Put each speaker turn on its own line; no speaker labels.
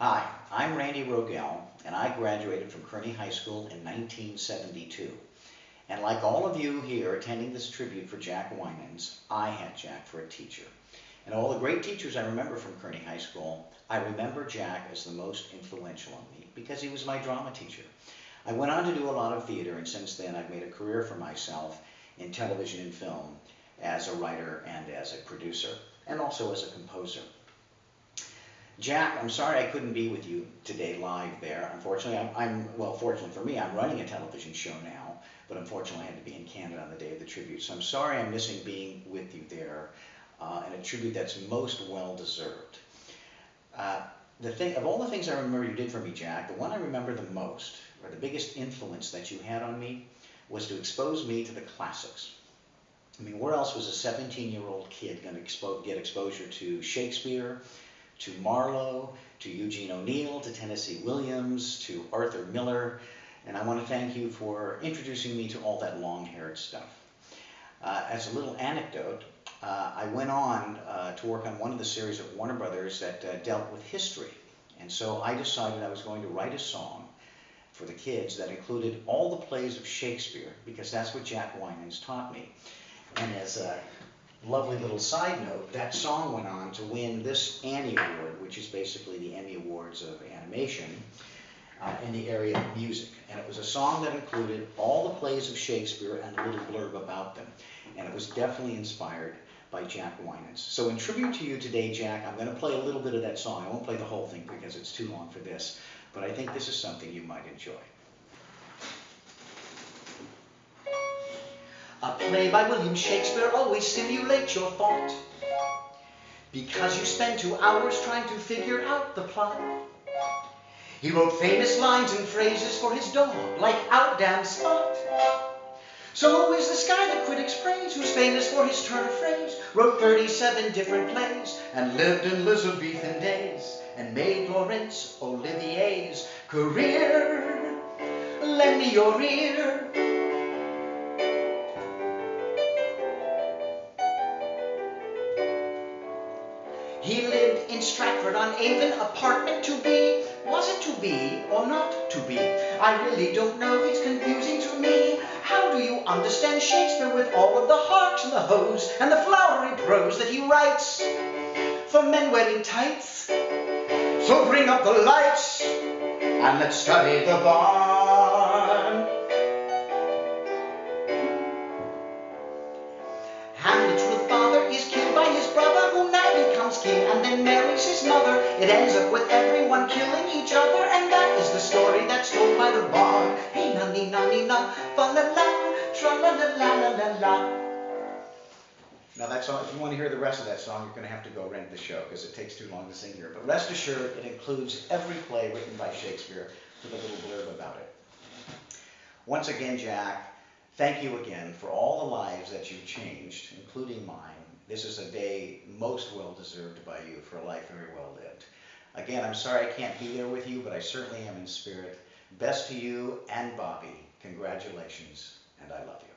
Hi, I'm Randy Rogel, and I graduated from Kearny High School in 1972. And like all of you here attending this tribute for Jack Winans, I had Jack for a teacher. And all the great teachers I remember from Kearny High School, I remember Jack as the most influential on me because he was my drama teacher. I went on to do a lot of theater, and since then I've made a career for myself in television and film as a writer and as a producer, and also as a composer. Jack, I'm sorry I couldn't be with you today live there. Unfortunately, well, fortunately for me, I'm running a television show now, but unfortunately I had to be in Canada on the day of the tribute. So I'm sorry I'm missing being with you there, and a tribute that's most well-deserved. Of all the things I remember you did for me, Jack, the one I remember the most, or the biggest influence that you had on me, was to expose me to the classics. I mean, where else was a 17-year-old kid going to get exposure to Shakespeare, to Marlowe, to Eugene O'Neill, to Tennessee Williams, to Arthur Miller, and I want to thank you for introducing me to all that long-haired stuff. As a little anecdote, I went on to work on one of the series of Warner Brothers that dealt with history, and so I decided I was going to write a song for the kids that included all the plays of Shakespeare, because that's what Jack Winans taught me. And as a lovely little side note, that song went on to win this Annie Award, which is basically the Emmy Awards of animation in the area of music. And it was a song that included all the plays of Shakespeare and a little blurb about them. And it was definitely inspired by Jack Winans. So in tribute to you today, Jack, I'm going to play a little bit of that song. I won't play the whole thing because it's too long for this, but I think this is something you might enjoy. A play by William Shakespeare always stimulates your thought, because you spend 2 hours trying to figure out the plot. He wrote famous lines and phrases for his dog, like "Out damn Spot." So who is this guy that critics praise, who's famous for his turn of phrase? Wrote 37 different plays, and lived in Elizabethan days, and made Laurence Olivier's career. Lend me your ear. He lived in Stratford-on-Avon, apartment to be. Was it to be or not to be? I really don't know, it's confusing to me. How do you understand Shakespeare with all of the harks and the hoes and the flowery prose that he writes for men wearing tights? So bring up the lights and let's study the barn. Hamlet's real father is killed by his brother, who now becomes king and then marries his mother. It ends up with everyone killing each other, and that is the story that's told by the bard. Hey na ni na ni na, fa la la, tra la la la la la la. Now that song, if you want to hear the rest of that song, you're going to have to go rent the show because it takes too long to sing here. But rest assured, it includes every play written by Shakespeare with a little blurb about it. Once again, Jack, thank you again for all the lives that you've changed, including mine. This is a day most well-deserved by you for a life very well lived. Again, I'm sorry I can't be there with you, but I certainly am in spirit. Best to you and Bobby. Congratulations, and I love you.